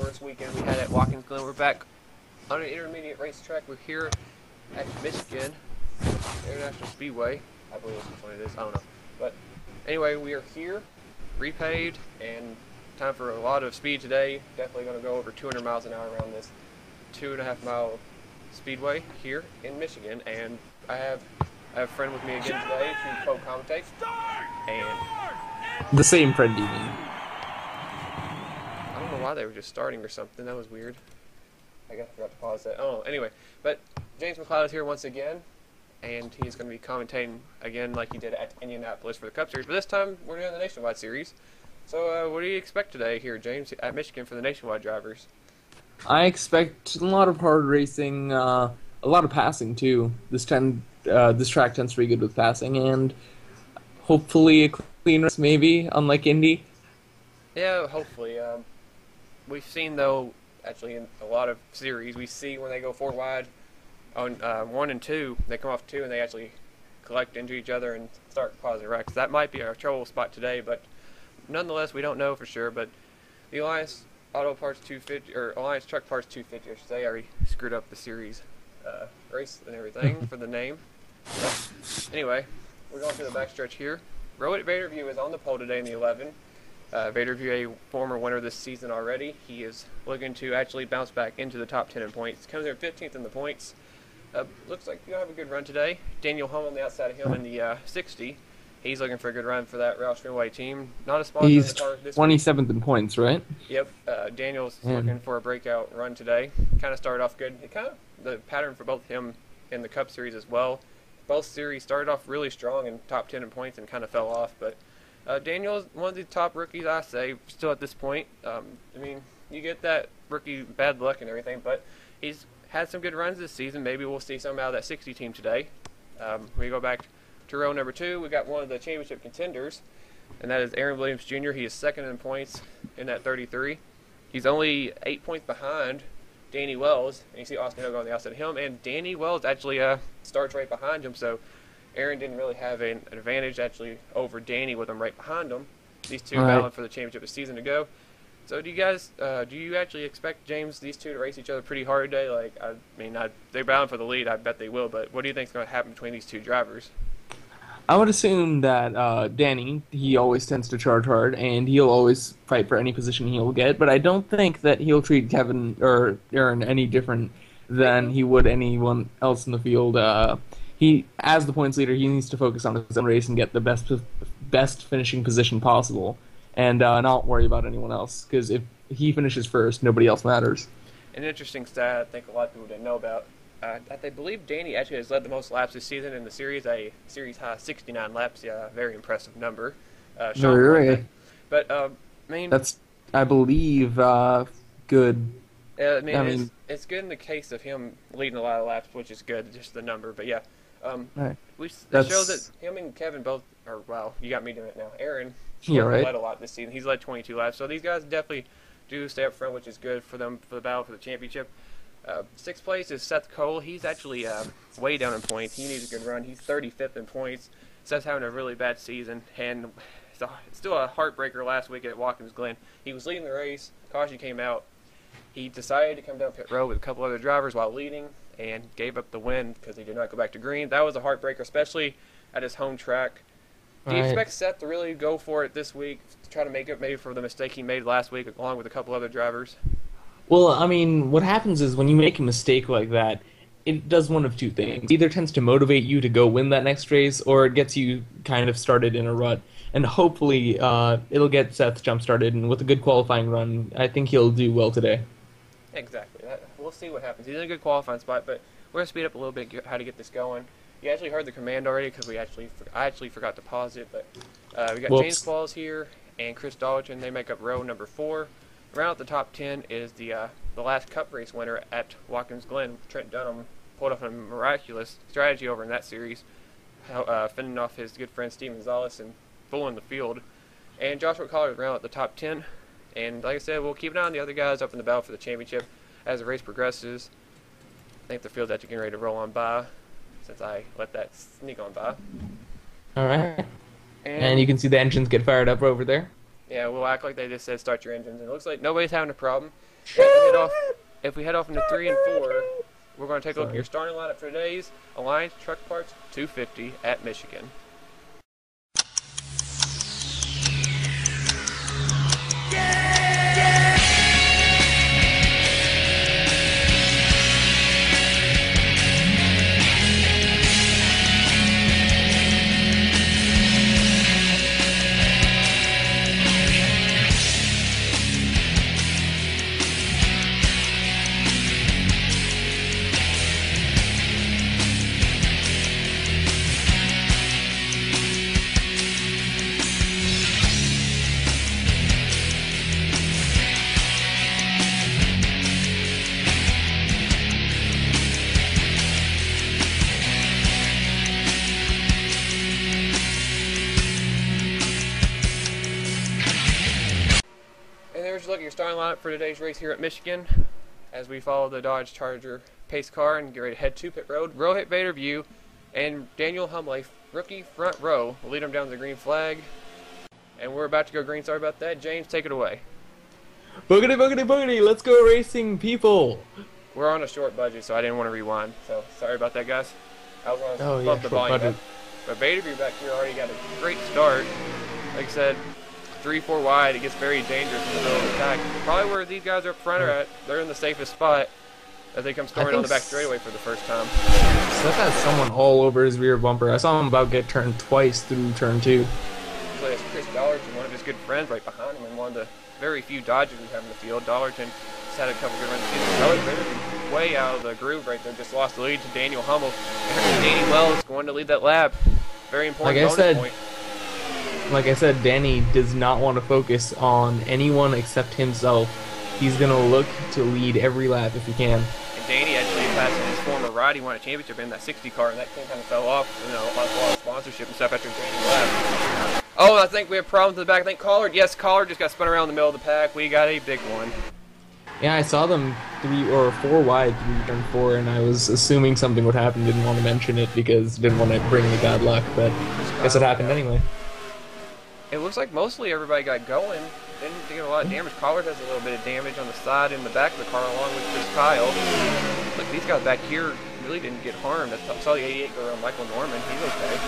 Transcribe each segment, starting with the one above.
first weekend we had at Watkins Glen. We're back on an intermediate racetrack. We're here at Michigan International Speedway. I believe that's which one it is. I don't know. But anyway, we are here, repaved, and time for a lot of speed today. Definitely going to go over 200 miles an hour around this 2.5 mile speedway here in Michigan. And I have a friend with me again today to co-commentate. And the same friend, you mean? I don't know why they were just starting or something. That was weird. I guess I forgot to pause that. Oh, anyway. But James McLeod is here once again, and he's going to be commentating again like he did at Indianapolis for the Cup Series. But this time, we're doing the Nationwide Series. So what do you expect today here, James, at Michigan for the Nationwide drivers? I expect a lot of hard racing, a lot of passing, too. This track tends to be good with passing, and hopefully a clean race, maybe, unlike Indy. Yeah, hopefully. We've seen, though, actually in a lot of series, we see when they go four wide on 1 and 2, they come off 2 and they actually collect into each other and start causing wrecks. That might be our trouble spot today, but nonetheless, we don't know for sure. But the Alliance Auto Parts 250, or Alliance Truck Parts 250, I should say, already screwed up the series race and everything for the name. But anyway, we're going through the backstretch here. Rohit Vaderview is on the pole today in the 11. Vaderview, a former winner this season already. He is looking to actually bounce back into the top 10 in points. Comes in 15th in the points. Looks like you'll have a good run today. Daniel Humm on the outside of him in the 60. He's looking for a good run for that Roush Fenway team. Not a sponsor in the car this week. 27th in points, right? Yep. Daniel's looking for a breakout run today. Kind of started off good. The pattern for both him in the Cup Series as well. Both series started off really strong in top 10 in points and kind of fell off, but Daniel is one of the top rookies, I say, still at this point. I mean, you get that rookie bad luck and everything, but he's had some good runs this season. Maybe we'll see some out of that 60 team today. We go back to row number 2. We got one of the championship contenders, and that is Aaron Williams Jr. He is second in points in that 33. He's only 8 points behind Danny Wells, and you see Austin Ogo on the outside of him, and Danny Wells actually starts right behind him, so Aaron didn't really have an advantage actually over Danny with him right behind him. These two battling for the championship a season ago. So do you guys, do you actually expect, James, these two to race each other pretty hard today? Like, I mean, they're battling for the lead. I bet they will. But what do you think is going to happen between these two drivers? I would assume that Danny, he always tends to charge hard, and he'll always fight for any position he'll get. But I don't think that he'll treat Kevin or Aaron any different than he would anyone else in the field. He, as the points leader, he needs to focus on his own race and get the best finishing position possible, and not worry about anyone else. Because if he finishes first, nobody else matters. An interesting stat I think a lot of people didn't know about. I believe Danny actually has led the most laps this season in the series, a series high 69 laps. Yeah, very impressive number. Right. But I mean, that's, I believe, good. I mean, it's good in the case of him leading a lot of laps, which is good, just the number. But yeah, it shows that him and Kevin both are, well, you got me doing it now. Aaron led a lot this season. He's led 22 laps. So these guys definitely do stay up front, which is good for them for the battle for the championship. 6th place is Seth Cole. He's actually way down in points. He needs a good run. He's 35th in points. Seth's having a really bad season, and it's still a heartbreaker last week at Watkins Glen. He was leading the race. Caution came out. He decided to come down pit road with a couple other drivers while leading and gave up the win because he did not go back to green. That was a heartbreaker, especially at his home track. Do you expect Seth to really go for it this week, to try to make up maybe for the mistake he made last week along with a couple other drivers? Well, I mean, what happens is when you make a mistake like that, it does one of two things. It either tends to motivate you to go win that next race, or it gets you kind of started in a rut. And hopefully it'll get Seth jump-started, and with a good qualifying run, I think he'll do well today. Exactly. We'll see what happens. He's in a good qualifying spot, but we're going to speed up a little bit how to get this going. You actually heard the command already because I actually forgot to pause it, but we got J Qualls here and Chris Dollerton. They make up row number 4. Around at the top 10 is the last Cup race winner at Watkins Glen. Trent Dunham pulled off a miraculous strategy over in that series, fending off his good friend Steven Gonzalez and fooling the field. And Joshua Collar is around at the top 10. And like I said, we'll keep an eye on the other guys up in the battle for the championship as the race progresses. I think the field's actually getting ready to roll on by since I let that sneak on by. All right. And you can see the engines get fired up over there. Yeah, we'll act like they just said start your engines. And it looks like nobody's having a problem. If we head off into 3 and 4, we're going to take a look at your starting lineup for today's Alliance Truck Parts 250 at Michigan. Look at your starting lineup for today's race here at Michigan as we follow the Dodge Charger pace car and get ready to head to pit road. Rohit Vaderview and Daniel Humley, rookie front row, will lead them down to the green flag. And we're about to go green. Sorry about that. James, take it away. Boogity, boogity, boogity. Let's go racing, people. We're on a short budget, so I didn't want to rewind. So sorry about that, guys. I was going to bump the volume up. But Vaderview back here already got a great start. Like I said, 3-4 wide, it gets very dangerous in the middle of the pack. Probably where these guys up front are at, they're in the safest spot as they come storming on the back straightaway for the first time. Seth has someone all over his rear bumper. I saw him about get turned twice through turn 2. So it's Chris Dollerton, one of his good friends, right behind him, and one of the very few Dodgers we have in the field. Dollerton just had a couple good runs. Dollerton way out of the groove right there, just lost the lead to Daniel Hummel. And Danny Wells going to lead that lap. Very important bonus point. Like I said, Danny does not want to focus on anyone except himself. He's going to look to lead every lap if he can. And Danny actually passing his former ride. He won a championship in that 60 car, and that thing kind of fell off. You know, a lot of sponsorship and stuff after Danny left. Oh, I think we have problems in the back. I think Collard, yes, Collard just got spun around in the middle of the pack. We got a big one. Yeah, I saw them 3 or 4 wide through turn 4, and I was assuming something would happen. Didn't want to mention it because didn't want to bring the bad luck, but I guess it happened anyway. It looks like mostly everybody got going. Didn't get a lot of damage. Collard has a little bit of damage on the side and the back of the car along with Chris Kyle. Look, these guys back here really didn't get harmed. I saw the 88 go around Michael Norman. He's okay.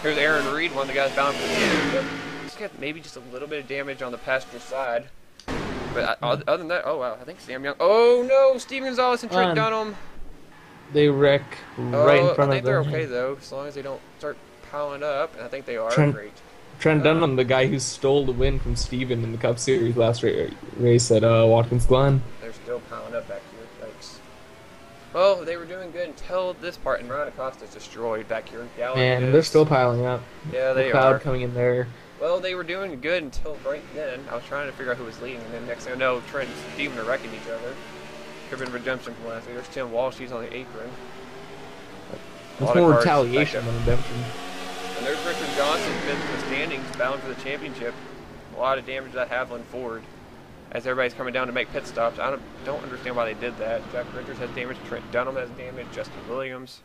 Here's Aaron Reed, one of the guys bound for the championship. He's got maybe just a little bit of damage on the passenger side. But other than that, oh wow, I think Sam Young. Oh no, Steve Gonzalez and Trent Dunham. They wreck right in front of them. I think they're okay though, as long as they don't start piling up. And I think they are great. Trent Dunham, the guy who stole the win from Steven in the Cup Series last race at Watkins Glen. They're still piling up back here. Thanks. Well, they were doing good until this part, and Ryan Acosta's destroyed back here. And they're still piling up. Yeah, they are. The crowd coming in there. Well, they were doing good until right then. I was trying to figure out who was leading, and then next thing I know, Trent and Steven are wrecking each other. Could have been a redemption from last week. There's Tim Walsh. He's on the apron. There's more retaliation than redemption. And there's Richard Johnson, fifth in the standings, bound for the championship. A lot of damage to that Haviland Ford as everybody's coming down to make pit stops. I don't understand why they did that. Jack Richards has damage, Trent Dunham has damage, Justin Williams.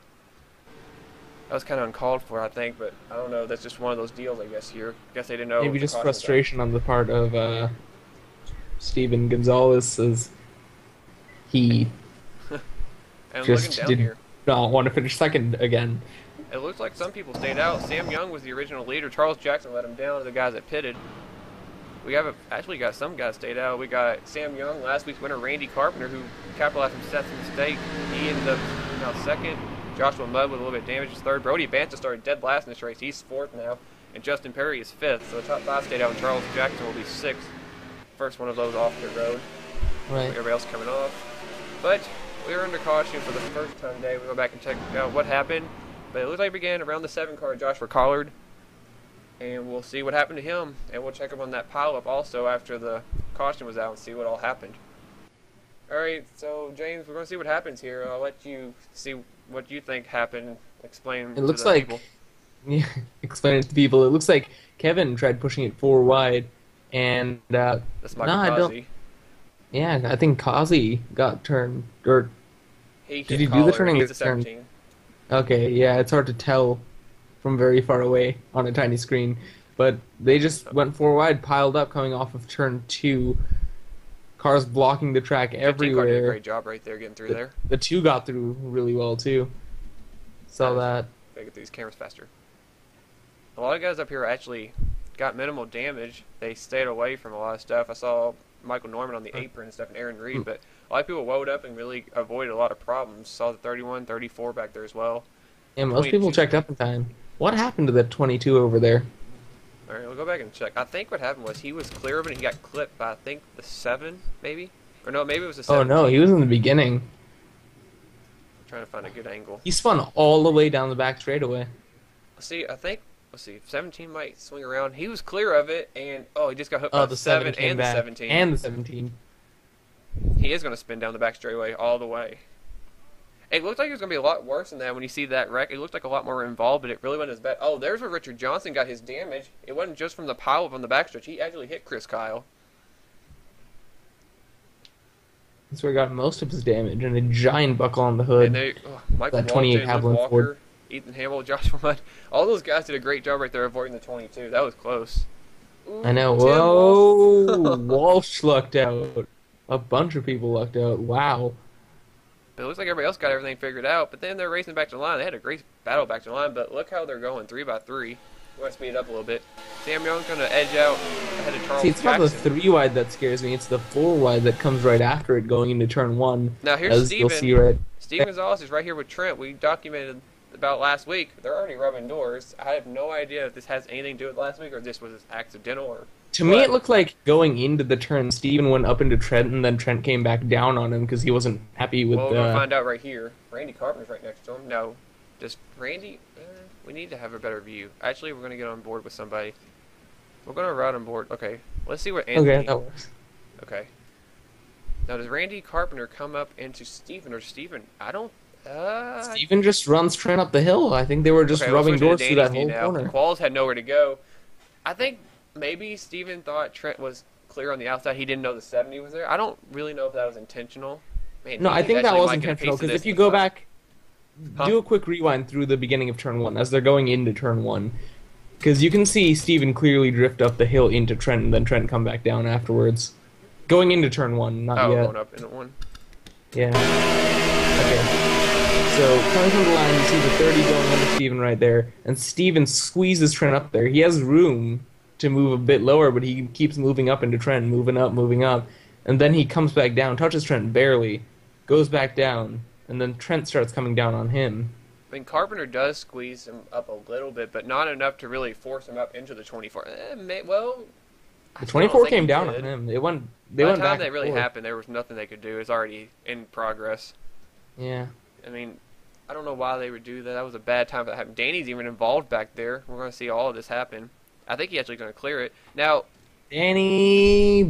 That was kind of uncalled for, I think, but I don't know. That's just one of those deals, I guess, here. I guess they didn't know. Maybe just frustration on the part of Steven Gonzalez as he just did not want to finish second again. It looks like some people stayed out. Sam Young was the original leader. Charles Jackson let him down to the guys that pitted. We have actually got some guys stayed out. We got Sam Young, last week's winner, Randy Carpenter, who capitalized from Seth's mistake. He ended up now second. Joshua Mudd with a little bit of damage is third. Brody Banta started dead last in this race. He's fourth now. And Justin Perry is fifth. So the top 5 stayed out, and Charles Jackson will be sixth. First one of those off the road. Right. Everybody else coming off. But we were under caution for the first time today. We go back and check out what happened. But it looks like we began around the 7 car, Joshua Collard. And we'll see what happened to him. And we'll check him on that pileup also after the caution was out and see what all happened. Alright, so James, we're going to see what happens here. I'll let you see what you think happened. Explain it looks like, people. Yeah, explain it to people. It looks like Kevin tried pushing it 4 wide. And, that's Michael Kazi. Yeah, I think Kazi got turned. Or did he do the turning? He's a 17. Okay, yeah, it's hard to tell from very far away on a tiny screen. But they just went 4 wide, piled up coming off of turn 2. cars blocking the track 15 car did a everywhere. great job right there getting through there. The 2 got through really well too. Saw that. Gotta get through these cameras faster. A lot of guys up here actually got minimal damage. They stayed away from a lot of stuff. I saw Michael Norman on the apron and stuff, and Aaron Reed, but a lot of people wound up and really avoided a lot of problems. Saw the 31, 34 back there as well. Yeah, most people checked up in time. What happened to that 22 over there? All right, we'll go back and check. I think what happened was he was clear of it and he got clipped by, I think, the 7, maybe? Or no, maybe it was the 7. Oh, no, he was in the beginning. I'm trying to find a good angle. He spun all the way down the back straightaway. See, I think, let's see, 17 might swing around. He was clear of it, and, he just got hooked by Oh, the the 7 came and the back. 17. And the 17. He is going to spin down the back straightaway all the way. It looked like it was going to be a lot worse than that when you see that wreck. It looked like a lot more involved, but it really wasn't as bad. Oh, there's where Richard Johnson got his damage. It wasn't just from the pileup on the backstretch. He actually hit Chris Kyle. That's where he got most of his damage, and a giant buckle on the hood. And Michael That 28 Walton, Luke Haviland Walker, Ford. Ethan Hamill, Joshua Mudd. All those guys did a great job right there avoiding the 22. That was close. Ooh, I know. Tim Whoa! Walsh lucked out. A bunch of people lucked out. Wow. But it looks like everybody else got everything figured out, but then they're racing back to the line. They had a great battle back to the line, but look how they're going, 3 by 3. We're going to speed it up a little bit. Sam Young's going to edge out ahead of Charles See, it's not the Jackson. 3 wide that scares me. It's the 4 wide that comes right after it going into turn 1. Now here's As you'll Steven. see right. Steven Gonzalez is right here with Trent. We documented about last week. They're already rubbing doors. I have no idea if this has anything to do with last week or if this was accidental or... To me, it looked like going into the turn, Steven went up into Trent, and then Trent came back down on him because he wasn't happy with Well, we're going to find out right here. Randy Carpenter's right next to him. No. Just Randy... we need to have a better view. Actually, we're going to get on board with somebody. We're going to ride on board. Okay. Let's see what Anthony... Okay, that works. Okay. Now, does Randy Carpenter come up into Steven or Steven? I don't... Steven just runs Trent up the hill. I think they were just Okay, rubbing we'll switch doors to through that Danny's whole view now. corner. Qualls had nowhere to go. I think maybe Steven thought Trent was clear on the outside. He didn't know the 70 was there. I don't really know if that was intentional. Man, No, I Danny's think that actually was might get a intentional piece of because this if you in the go front. back, do a quick rewind through the beginning of turn 1 as they're going into turn 1. Because you can see Steven clearly drift up the hill into Trent and then Trent come back down afterwards. Going into turn 1, not yet. Going up into 1. Yeah. Okay. So, coming from the line, you see the 30 going under Steven right there, and Steven squeezes Trent up there. He has room to move a bit lower, but he keeps moving up into Trent, moving up, and then he comes back down, touches Trent barely, goes back down, and then Trent starts coming down on him. I mean, Carpenter does squeeze him up a little bit, but not enough to really force him up into the 24. Well, The 24 think came he down did. on him. They went By back the time and that really forth. happened, there was nothing they could do. It's already in progress. Yeah. I mean, I don't know why they would do that. That was a bad time for that to happen. Danny's even involved back there. We're going to see all of this happen. I think he's actually going to clear it. Now, Danny...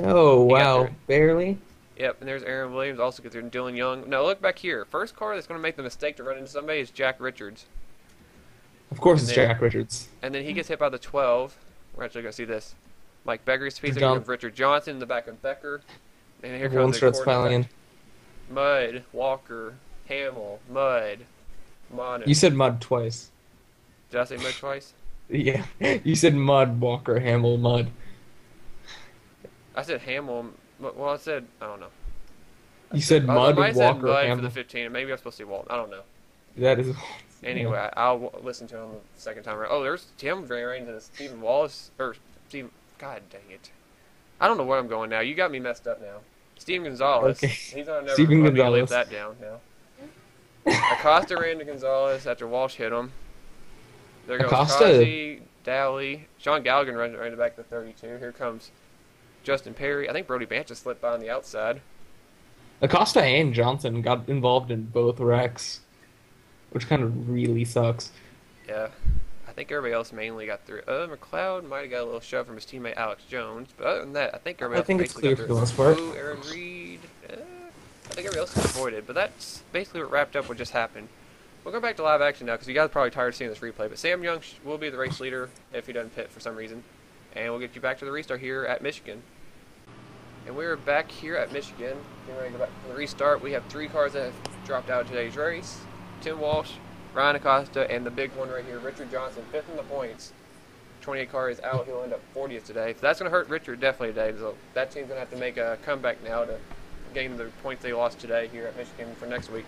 Oh, He got wow. through. Barely? yep, and there's Aaron Williams also gets through, and Dylan Young. Now, look back here. First car that's going to make the mistake to run into somebody is Jack Richards. Of course it's And then- Jack Richards. And then he gets hit by the 12. We're actually going to see this. Mike Becker's piece John- of Richard Johnson in the back of Becker. And here Everyone comes the starts quarterback. piling in. Mudd, Walker, Hamill, Mudd, Mono. You said Mud twice. Did I say Mudd twice? Yeah. You said Mud, Walker, Hamill, Mud. I said Hamill. Well, I said, I don't know. You said I Mud, might have said Walker, Mudd for Hamill. the 15, and maybe I'm supposed to say Walton. I don't know. That is... Anyway, I'll listen to him the second time around. Oh, there's Tim right into Stephen Wallace. Or, Stephen. God dang it. I don't know where I'm going now. You got me messed up now. Steven Gonzalez. Okay. He's on never Steven let me Gonzalez. live that down now. Acosta ran to Gonzalez after Walsh hit him. There goes Acosta. Kazi, Dowley. Sean Galligan runs right back to 32. Here comes Justin Perry. I think Brody Banta slipped by on the outside. Acosta and Johnson got involved in both wrecks, which kind of really sucks. Yeah. I think everybody else mainly got through. McLeod might have got a little shove from his teammate Alex Jones, but other than that, I think everybody I think else it's basically clear got for the through. most part. Ooh, Aaron Reed. I think everybody else got avoided, but that's basically what wrapped up what just happened. We'll go back to live action now because you guys are probably tired of seeing this replay, but Sam Young will be the race leader if he doesn't pit for some reason, and we'll get you back to the restart here at Michigan. And we're back here at Michigan. Getting ready to go back to the restart. We have 3 cars that have dropped out of today's race. Tim Walsh, Ryan Acosta, and the big one right here, Richard Johnson, 5th in the points. 28 car is out. He'll end up 40th today. So that's going to hurt Richard definitely today. So that team's going to have to make a comeback now to gain the points they lost today here at Michigan for next week.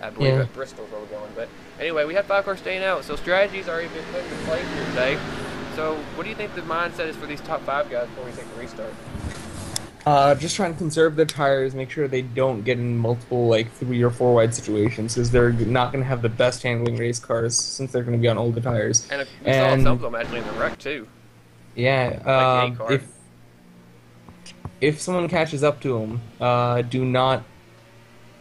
I believe at Bristol's where we're going. But anyway, we have 5 cars staying out. So strategies are even put into play here today. So what do you think the mindset is for these top 5 guys before we take the restart? Just trying to conserve their tires, make sure they don't get in multiple, like, 3 or 4 wide situations, because they're not going to have the best handling race cars since they're going to be on older tires. And we saw some of them actually in the wreck, too. Yeah, like if someone catches up to them, do not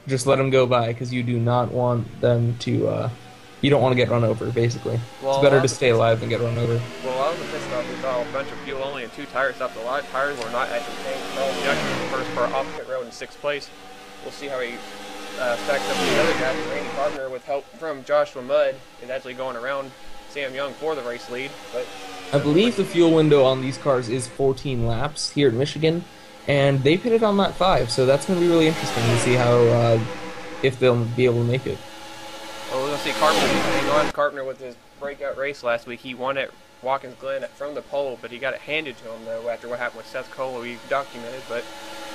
just let them go by, because you do not want them to, you don't want to get run over, basically. Well, it's better to stay alive than get run over. Well, out of the pit stop, we saw a bunch of fuel only and 2 tire stops. A lot of tires were not actually changed. Charles Jackson was the first car off pit road in 6th place. We'll see how he stacks up with the other guys. Randy Carpenter, with help from Joshua Mudd, is actually going around Sam Young for the race lead. But I believe the fuel window on these cars is 14 laps here in Michigan, and they pitted on lap 5, so that's going to be really interesting to see how if they'll be able to make it. Well, we're going to see Carpenter hang on. Carpenter with his breakout race last week. He won at Watkins Glen from the pole, but he got it handed to him, though, after what happened with Seth Cole, we documented. But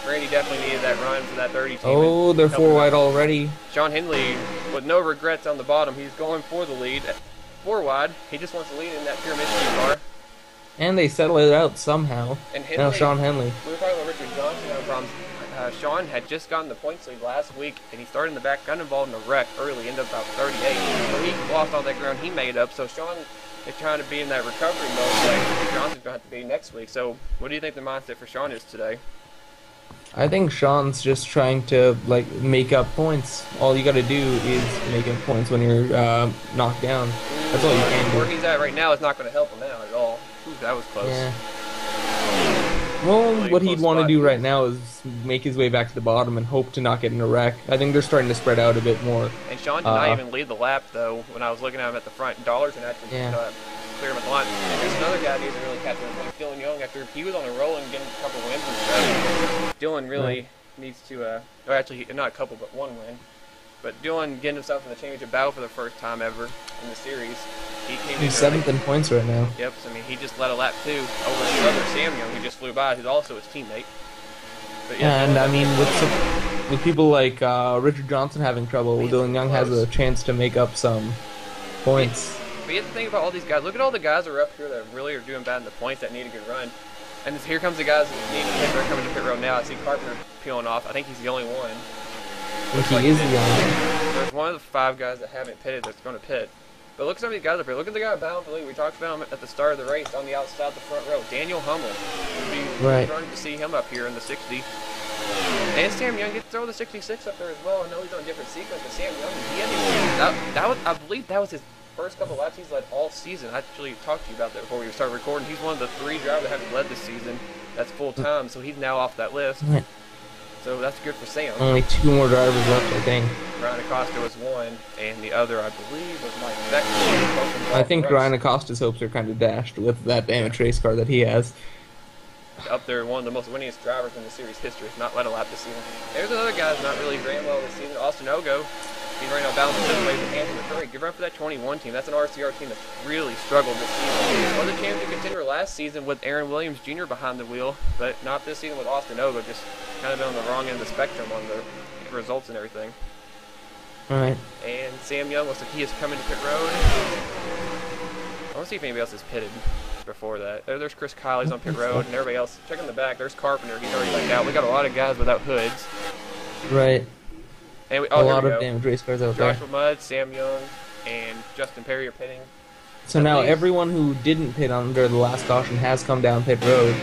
Randy definitely needed that run for that 30 team. Oh, they're 4 wide already. Sean Henley, with no regrets on the bottom, he's going for the lead. 4 wide. He just wants to lead in that pure Michigan car. And they settle it out somehow. And Henley, now Sean Henley. We were talking about Richard Johnson having problems. Sean had just gotten the points lead last week, and he started in the back, got involved in a wreck early, ended up about 38. So he lost all that ground he made up. So Sean is trying to be in that recovery mode like Johnson's going to have to be next week. So what do you think the mindset for Sean is today? I think Sean's just trying to, like, make up points. All you got to do is make up points when you're knocked down. That's all you can do. Where he's at right now is not going to help him out at all. Ooh, that was close. Yeah. Well, really what he'd want to do right now is make his way back to the bottom and hope to not get in a wreck. I think they're starting to spread out a bit more. And Sean did not even lead the lap, though, when I was looking at him at the front. Dollerton actually cleared him at the line. And there's another guy who needs to really catch him, like Dylan Young, after he was on a roll and getting a couple wins and stuff. Dylan really needs to, or actually, not a couple, but 1 win. But Dylan getting himself in the championship battle for the first time ever in the series. He's 7th in points right now. Yep, so, I mean, he just led a lap 2 over his brother Sam Young, who just flew by, who's also his teammate. But yeah, and I mean, with people like Richard Johnson having trouble, Dylan Young has a chance to make up some points. But you have to think about all these guys. Look at all the guys that are up here that really are doing bad in the points that need a good run. And here comes the guys that need to pit. They're coming to pit road now. I see Carpenter peeling off. I think he's the only one. I think he is the only one. There's one of the 5 guys that haven't pitted that's going to pit. But look at some of these guys up here. Look at the guy battling for the lead. We talked about him at the start of the race on the outside of the front row. Daniel Hummel. We'll be starting to see him up here in the 60. And Sam Young gets to throw the 66 up there as well. I know he's on a different sequence, but Sam Young, he had I believe that was his first couple laps he's led all season. I actually talked to you about that before we started recording. He's one of the 3 drivers that haven't led this season. That's full time, so he's now off that list. So that's good for Sam. Only 2 more drivers left, I think. Ryan Acosta was 1, and the other, I believe, was Mike Becker. I think Ryan Acosta's hopes are kind of dashed with that damaged race car that he has. Up there, one of the most winningest drivers in the series history, if not led a lap this season. There's another guy who's not really ran well this season, Austin Ogo. He's right now balancing this way with A McCrury. Give up for that 21 team. That's an RCR team that's really struggled this season. Was a championship contender last season with Aaron Williams Jr. behind the wheel, but not this season with Austin Ogo. Just kind of been on the wrong end of the spectrum on the results and everything. All right. And Sam Young looks like he is coming to pit road. I want to see if anybody else is pitted before that. There's Chris Kiley's on pit road, and everybody else. Check in the back. There's Carpenter. He's already backed out. We got a lot of guys without hoods. Right. And a lot of damaged race cars out there. Joshua Mudd, Sam Young, and Justin Perry are pitting. So now everyone who didn't pit under the last caution has come down pit road.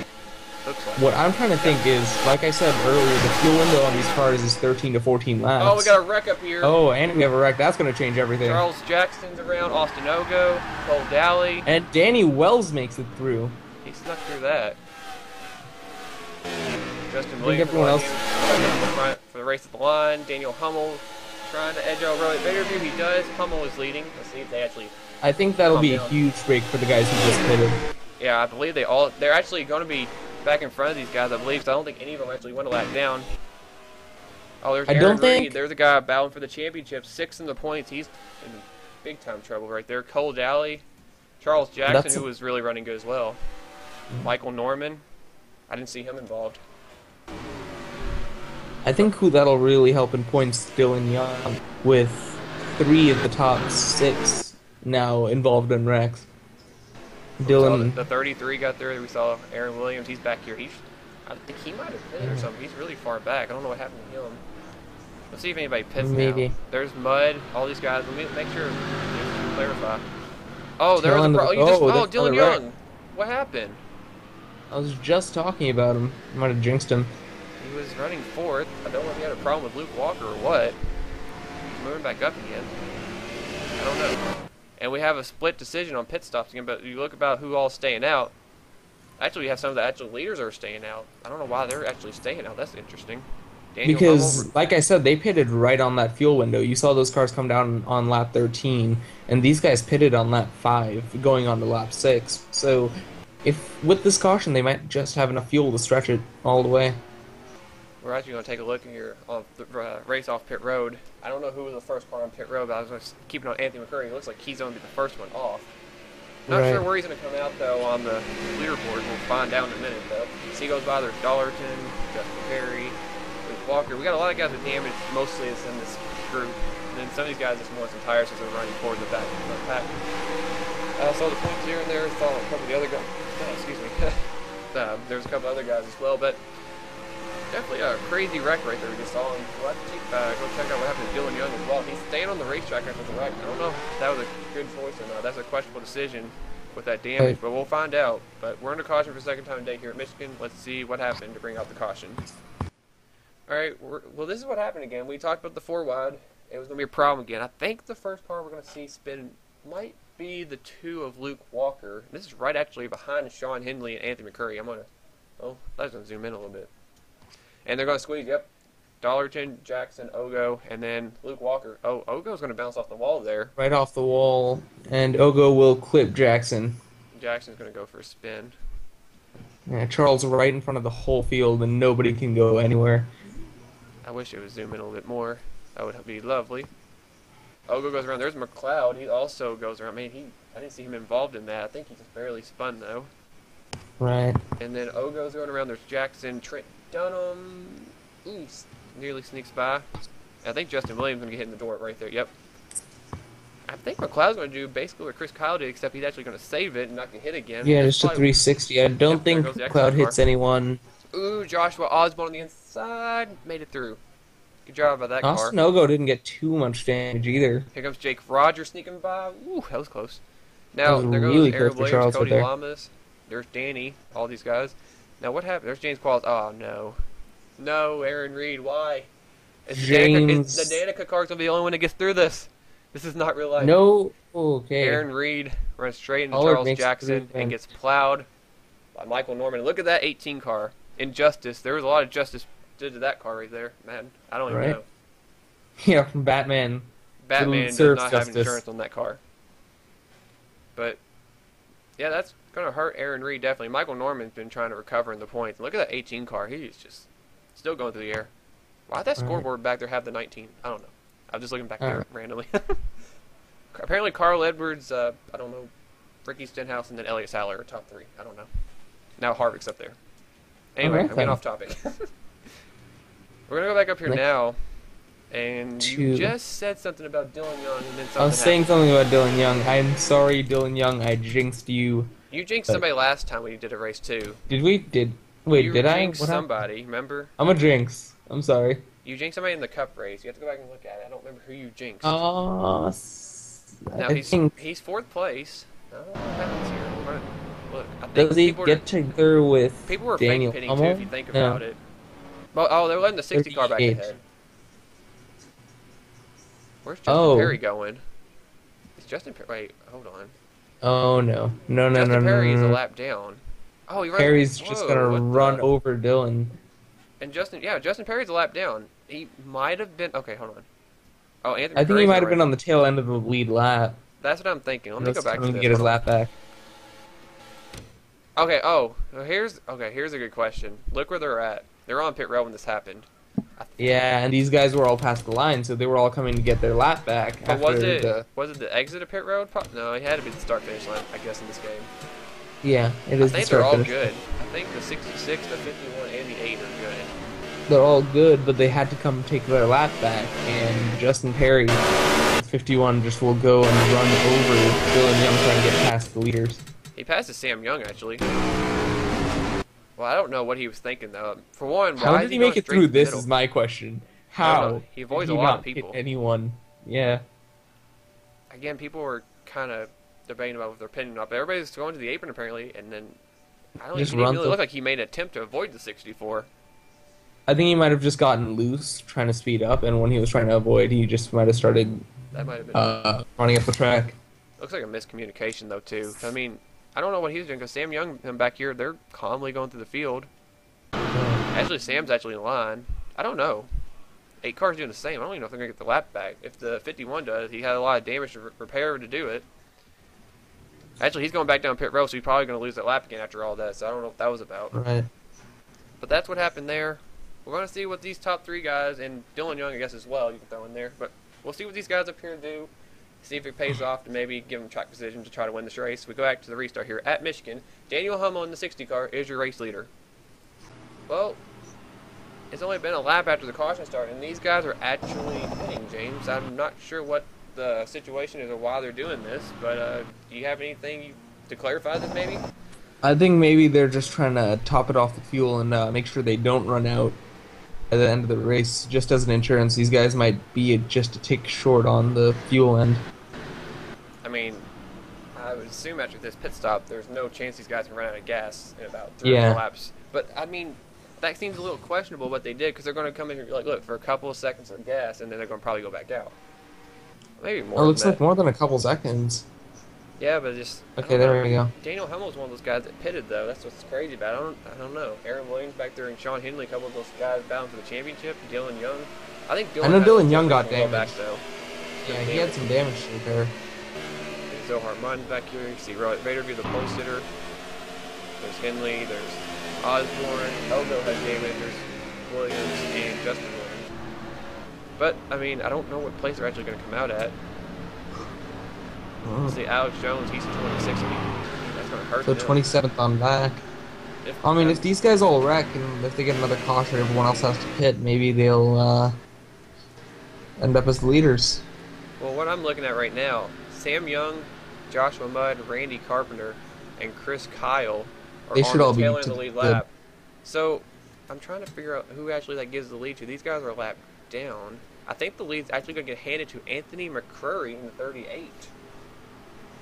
Looks like. What I'm trying to think is, like I said earlier, the fuel window on these cars is 13 to 14 laps. Oh, we got a wreck up here. Oh, and we have a wreck. That's going to change everything. Charles Jackson's around, Austin Ogo, Cole Dally. And Danny Wells makes it through. He snuck through that. Justin Williams everyone else for the race at the line. Daniel Hummel trying to edge out Roy Bitterview. He does. Hummel is leading. Let's see if they actually. I think that'll be a huge break for the guys who just pitted. Yeah, I believe they're actually going to be back in front of these guys, I believe. So I don't think any of them actually went a lap down. Oh, there's Aaron Reed. There's a guy battling for the championship, 6th in the points. He's in big time trouble right there. Cole Dally Charles Jackson, That's who was really running good as well. Michael Norman, I didn't see him involved. I think who that'll really help in points, Dylan Young, with 3 of the top 6 now involved in wrecks. Dylan, the 33 got there. We saw Aaron Williams. He's back here. I think he might have hit or something. He's really far back. I don't know what happened to him. Let's see if anybody pits maybe. now. There's Mud. All these guys. Let me make sure to clarify. Oh, there was a problem. Dylan Young. What happened? I was just talking about him. Might have jinxed him. He was running 4th. I don't know if he had a problem with Luke Walker or what. He's moving back up again. I don't know. And we have a split decision on pit stops again, but you look about who all's staying out. Actually, we have some of the actual leaders are staying out. I don't know why they're actually staying out. That's interesting. Because, like I said, they pitted right on that fuel window. You saw those cars come down on lap 13, and these guys pitted on lap 5, going on to lap 6. So, if with this caution, they might just have enough fuel to stretch it all the way. We're actually going to take a look here on the race off pit road. I don't know who was the first car on pit road, but I was keeping on Anthony McCurry. It looks like he's going to be the first one off. Not sure where he's going to come out, though, on the leaderboard. We'll find out in a minute, though. See goes by, there's Dollerton, Justin Perry, Luke Walker. We got a lot of guys with damage, mostly it's in this group. And then some of these guys just more some tires because they're running forward in the back of the pack. Saw the points here and there, saw a couple of the other guys. Oh, excuse me. There's a couple other guys as well, but definitely a crazy wreck right there we just saw. And we'll have to go check out what happened to Dylan Young as well. He's staying on the racetrack after the wreck. I don't know if that was a good choice or not. That's a questionable decision with that damage, but we'll find out. But we're under caution for the second time today here at Michigan. Let's see what happened to bring out the caution. All right, well, this is what happened again. We talked about the 4-wide. It was going to be a problem again. I think the first car we're going to see spin might be the 2 of Luke Walker. This is right actually behind Sean Hindley and Anthony McCurry. I'm going to, let's zoom in a little bit. And they're going to squeeze, yep. Dollerton, Jackson, Ogo, and then Luke Walker. Oh, Ogo's going to bounce off the wall there. Right off the wall, and Ogo will clip Jackson. Jackson's going to go for a spin. Yeah, Charles right in front of the whole field, and nobody can go anywhere. I wish it would zoom in a little bit more. That would be lovely. Ogo goes around. There's McLeod. He also goes around. I didn't see him involved in that. I think he just barely spun, though. Right. And then Ogo's going around. There's Jackson. T Dunham. Ooh, nearly sneaks by. I think Justin Williams is going to get hit in the door right there. Yep. I think McLeod's going to do basically what Chris Kyle did, except he's actually going to save it and not get hit again. Yeah, just a 360. I don't think McLeod hits anyone. Ooh, Joshua Osborne on the inside. Made it through. Good job by that car. Austin Ogo didn't get too much damage either. Here comes Jake Rogers sneaking by. Ooh, that was close. Now, there goes Aaron Williams, Cody Llamas. There's Danny, all these guys. Now, what happened? There's James Qualls. Oh, no. No, Aaron Reed, why? The Danica car's going to be the only one that gets through this. This is not real life. No. Okay. Aaron Reed runs straight into Charles Jackson and gets plowed by Michael Norman. Look at that 18 car. Injustice. There was a lot of justice did to that car right there. Man, I don't even know. Yeah, from Batman. Batman does not have insurance on that car. But, yeah, that's going to hurt Aaron Reed, definitely. Michael Norman's been trying to recover in the points. Look at that 18 car. He's just still going through the air. Why'd that scoreboard back there have the 19? I don't know. I'm just looking back there randomly. Apparently Carl Edwards, I don't know, Ricky Stenhouse, and then Elliott Sadler are top 3. I don't know. Now Harvick's up there. Anyway, I'm getting off topic. We're going to go back up here now. And you just said something about Dylan Young, and then something I was saying something about Dylan Young. I'm sorry, Dylan Young. I jinxed you. You jinxed somebody last time when you did a race, too. Did we? Wait, did I? You jinxed somebody, remember? I'm a jinx. I'm sorry. You jinxed somebody in the cup race. You have to go back and look at it. I don't remember who you jinxed. Now, he's 4th place. I don't know what happens here. Look, I think does he get together with people were Daniel fake pitting, too, if you think about it. Well, they're letting the 60 car back ahead. Where's Justin Perry going? Is Justin Perry... Wait, hold on. Oh, no. No. Justin Perry is a lap down. Oh, he runs... Perry's just going to run over Dylan. And Justin Perry's a lap down. He might have been... Okay, hold on. Oh, Anthony I think he might have been on the tail end of the lead lap. That's what I'm thinking. Let me go back to this. Get his lap back. Okay, here's a good question. Look where they're at. They're on pit road when this happened. Yeah, and these guys were all past the line, so they were all coming to get their lap back. But was it the exit of pit road? No, it had to be the start finish line, I guess, in this game. Yeah, it is. I think they're all good. I think the 66, the 51, and the 8 are good. They're all good, but they had to come take their lap back, and Justin Perry, 51, just will go and run over Dylan Young trying to get past the leaders. He passed to Sam Young, actually. Well, I don't know what he was thinking, though. For one, how did he make it through? This is my question. How? He avoids a lot of people. Anyone? Yeah. Again, people were kind of debating about what their opinion on, but everybody's going to the apron apparently, and then I don't know. He didn't really look like he made an attempt to avoid the 64. I think he might have just gotten loose trying to speed up, and when he was trying to avoid, he just might have started running up the track. Looks like a miscommunication, though, too. I mean, I don't know what he's doing, because Sam Young and back here, they're calmly going through the field. Actually, Sam's actually in line. I don't know. 8 cars doing the same. I don't even know if they're going to get the lap back. If the 51 does, he had a lot of damage to repair to do it. Actually, he's going back down pit road, so he's probably going to lose that lap again after all that, so I don't know what that was about. Right. But that's what happened there. We're going to see what these top 3 guys, and Dylan Young, I guess, as well, you can throw in there. But we'll see what these guys up here do, see if it pays off to maybe give them track position to try to win this race. We go back to the restart here at Michigan. Daniel Hummel in the 60 car is your race leader. Well, it's only been a lap after the caution start, and these guys are actually winning, James. I'm not sure what the situation is or why they're doing this, but do you have anything to clarify this maybe? I think maybe they're just trying to top it off the fuel and make sure they don't run out at the end of the race. Just as an insurance, these guys might be just a tick short on the fuel end. I mean, I would assume after this pit stop, there's no chance these guys can run out of gas in about 3 or 4 laps. But, I mean, that seems a little questionable what they did, because they're going to come in here like, look, for a couple of seconds of gas, and then they're going to probably go back out. Maybe more. It looks like more than a couple seconds. Yeah, but just okay. There we go. Daniel Hummel's one of those guys that pitted though. That's what's crazy about it. I don't know. Aaron Williams back there and Sean Henley, a couple of those guys bound for the championship. Dylan Young. I think Dylan Young got damaged. Back, though. Yeah, he had some damage to repair. Zohar Munn back here. You see Robert Vader be the pole sitter. There's Henley. There's Osborne. Ogo has damage. There's Williams and Justin Williams. But I mean, I don't know what place they're actually going to come out at. See, Alex Jones, he's 26. I mean, that's going to hurt. So 27th on back. If these guys all wreck and if they get another caution, everyone else has to pit, maybe they'll end up as the leaders. Well, what I'm looking at right now, Sam Young, Joshua Mudd, Randy Carpenter, and Chris Kyle are on the tail end of the lead lap. So I'm trying to figure out who actually that gives the lead to. These guys are a lap down. I think the lead's actually going to get handed to Anthony McCrury in the 38.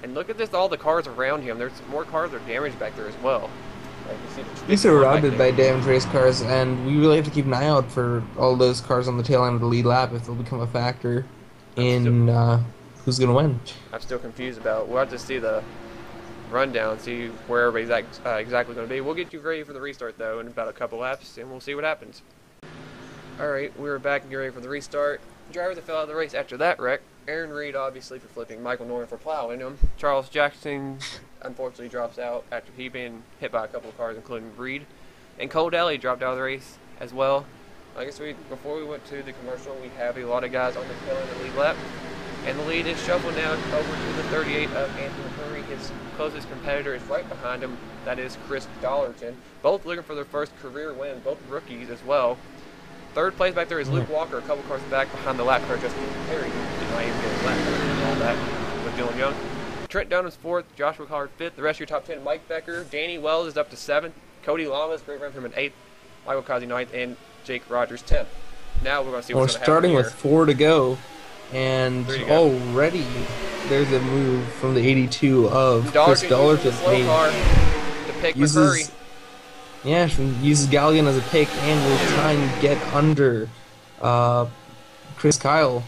And look at this, all the cars around him. There's more cars that are damaged back there as well. They're surrounded by damaged race cars, and we really have to keep an eye out for all those cars on the tail end of the lead lap if they'll become a factor in who's going to win. I'm still confused about. We'll have to see the rundown, see where everybody's exactly going to be. We'll get you ready for the restart, though, in about a couple laps, and we'll see what happens. All right, we're back and getting ready for the restart. Driver that fell out of the race after that wreck, Aaron Reed, obviously, for flipping. Michael Norton for plowing him. Charles Jackson, unfortunately, drops out after he being hit by a couple of cars, including Reed. And Cole Daly dropped out of the race as well. I guess before we went to the commercial, we have a lot of guys on the tail end of the lead lap. And the lead is shuffled now over to the 38 of Anthony McCurry. His closest competitor is right behind him. That is Chris Dollerton. Both looking for their first career win, both rookies as well. Third place back there is Luke Walker, a couple cars back behind the lap car, Justin Perry. Did not even get his lap car and all that with Dylan Young. Trent Dunham's 4th, Joshua Collard 5th. The rest of your top 10, Mike Becker. Danny Wells is up to 7th. Cody Llamas, great run from an 8th. Michael Kazi 9th, and Jake Rogers 10th. Now we're going to see what's going to happen. We're starting with 4 to go. And already there's a move from the 82 of Chris Dollerton. To pick McCurry. Yeah, uses Galligan as a pick and will try and get under Chris Kyle.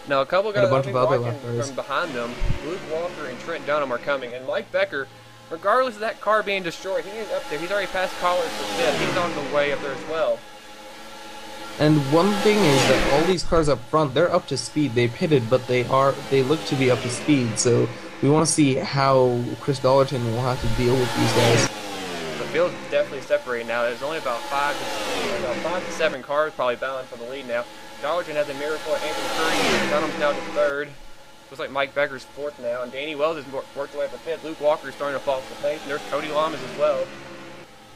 Now a couple guys from behind them, Luke Walker and Trent Dunham are coming, and Mike Becker, regardless of that car being destroyed, he is up there. He's already passed Collins for 5th. He's on the way up there as well. And one thing is that all these cars up front, they're up to speed. They pitted, but they look to be up to speed. So we want to see how Chris Dollerton will have to deal with these guys. field's definitely separating now. There's only about five to seven cars probably battling for the lead now. Dollerton has a miracle at Anthony Curry. Dunham's now to third. Looks like Mike Becker's fourth now. And Danny Wells has worked away at the fifth. Luke Walker's starting to fall to the pace. And there's Cody Llamas as well.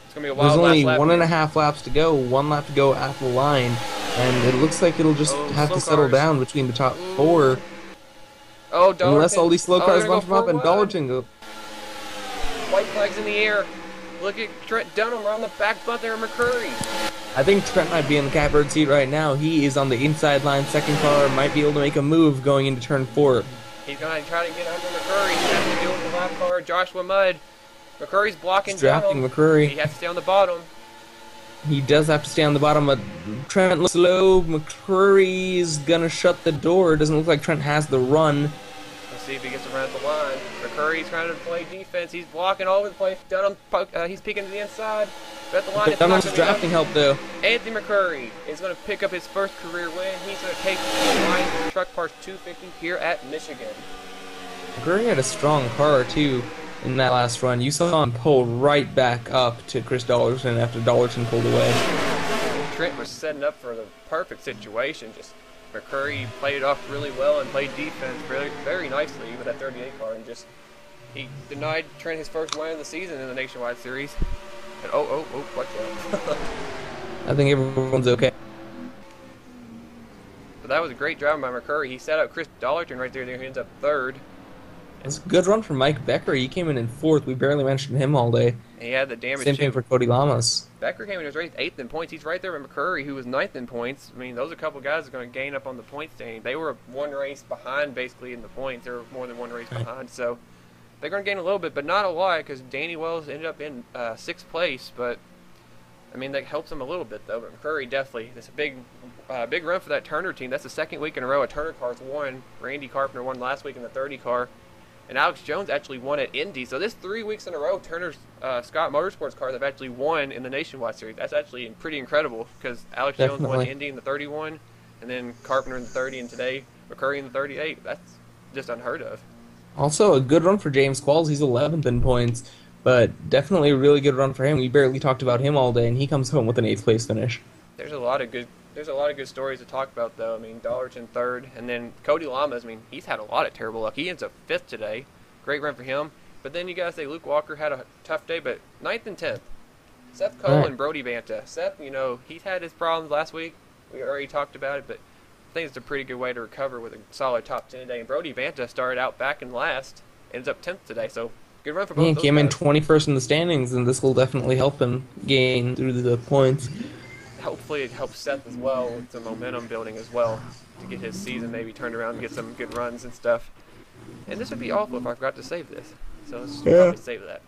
It's going to be a wild There's only last lap. 1.5 laps to go. 1 lap to go at the line. And it looks like it'll just have to settle down between the top 4. Oh, Dollerton. Unless all these slow cars bunch them up and Dollerton go. White flags in the air. Look at Trent Dunham around the back butt there, McCrury. I think Trent might be in the catbird seat right now. He is on the inside line. Second car might be able to make a move going into turn 4. He's going to try to get under McCrury. He has to deal with the lap car, Joshua Mudd. McCurry's blocking drafting Dunham. McCrury. He has to stay on the bottom. He does have to stay on the bottom, but Trent looks low. McCrury's going to shut the door. Doesn't look like Trent has the run. Let's see if he gets around the line. McCurry's trying to play defense. He's blocking all over the place. Dunham, he's peeking to the inside. But the line Dunham's drafting help, though. Anthony McCrury is going to pick up his first career win. He's going to take the line truck parts 250 here at Michigan. McCrury had a strong car, too, in that last run. You saw him pull right back up to Chris Dollerton after Dollerton pulled away. Trent was setting up for the perfect situation. Just McCrury played it off really well and played defense very, very nicely with that 38 car, and just he denied Trent his first win of the season in the Nationwide Series. And watch out. I think everyone's okay. But that was a great driving by McCrury. He set up Chris Dollerton right there, and he ends up third. It's a good run from Mike Becker. He came in 4th. We barely mentioned him all day. And he had the damage. Same thing for Cody Llamas. Becker came in his race 8th in points. He's right there with McCrury, who was 9th in points. I mean, those are a couple guys that are going to gain up on the point standing. They were one race behind, basically, in the points. They were more than one race behind. So they're going to gain a little bit, but not a lot, because Danny Wells ended up in 6th place. But, I mean, that helps him a little bit, though. But McCrury definitely, it's a big run for that Turner team. That's the second week in a row a Turner car's won. Randy Carpenter won last week in the 30 car. And Alex Jones actually won at Indy. So this 3 weeks in a row, Turner's Scott Motorsports cars have actually won in the Nationwide Series. That's actually pretty incredible, because Alex Jones won Indy in the 31, and then Carpenter in the 30, and today McCrury in the 38. That's just unheard of. Also, a good run for James Qualls. He's 11th in points, but definitely a really good run for him. We barely talked about him all day, and he comes home with an 8th place finish. There's a lot of good stories to talk about, though. I mean, Dollerton third, and then Cody Llamas. I mean, he's had a lot of terrible luck. He ends up 5th today. Great run for him. But then you gotta say Luke Walker had a tough day, but 9th and 10th. Seth Cole and Brody Banta. Seth, you know, he's had his problems last week. We already talked about it, but I think it's a pretty good way to recover with a solid top 10 today. And Brody Banta started out back in last, ends up 10th today. So good run for both. He came in 21st in the standings, and this will definitely help him gain through the points. Hopefully it helps Seth as well with some momentum building as well to get his season maybe turned around and get some good runs and stuff. And this would be awful if I forgot to save this. So let's probably save that.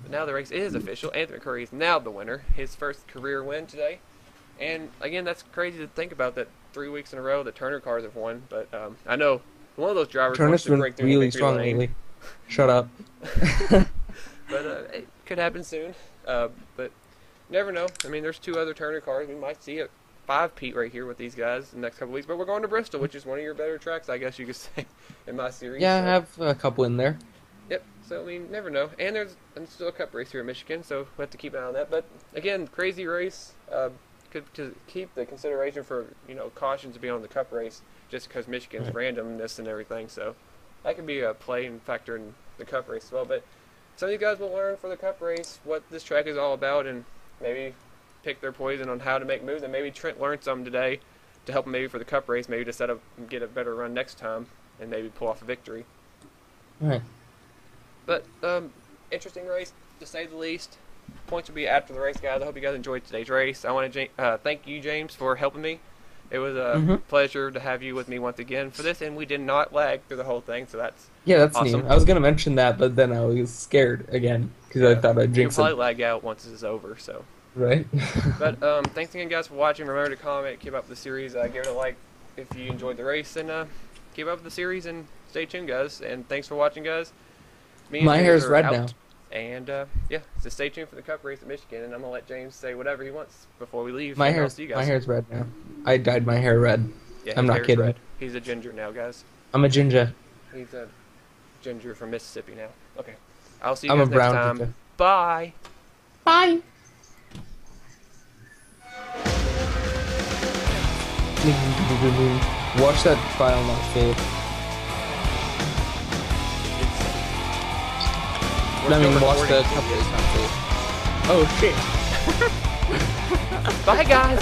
But now the race is official. Anthony McCurry is now the winner. His first career win today. And again, that's crazy to think about that 3 weeks in a row the Turner cars have won. But I know one of those drivers wants to break through really strong lately. Shut up. But it could happen soon. But never know. I mean, there's 2 other Turner cars. We might see a 5-peat right here with these guys in the next couple weeks. But we're going to Bristol, which is one of your better tracks, I guess you could say, in my series. Yeah, so I have a couple in there. Yep. So, I mean, never know. And there's still a cup race here in Michigan, so we have to keep an eye on that. But, again, crazy race. To keep the consideration for, you know, caution to be on the cup race just because Michigan's randomness and everything. So that could be a play and factor in the cup race as well. But some of you guys will learn for the cup race what this track is all about and maybe pick their poison on how to make moves. And maybe Trent learned something today to help him maybe for the cup race, maybe to set up and get a better run next time and maybe pull off a victory. Right. But interesting race, to say the least. Points will be after the race, guys. I hope you guys enjoyed today's race. I want to thank you, James, for helping me. It was a pleasure to have you with me once again for this, and we did not lag through the whole thing, so that's awesome. Neat. I was going to mention that, but then I was scared again because I thought I'd jinx it. You'll probably lag out once this is over, so. Right. But thanks again, guys, for watching. Remember to comment, keep up with the series, give it a like if you enjoyed the race, and keep up with the series, and stay tuned, guys. And thanks for watching, guys. My hair's red now. And, yeah, so stay tuned for the cup race at Michigan, and I'm going to let James say whatever he wants before we leave. My hair's red now. I dyed my hair red. Yeah, I'm not kidding. Red. He's a ginger now, guys. I'm a ginger. He's a ginger from Mississippi now. Okay. I'll see you guys next time. Ginger. Bye. Bye. Watch that file not save. I mean, watch the templates not save. Oh shit. Bye, guys.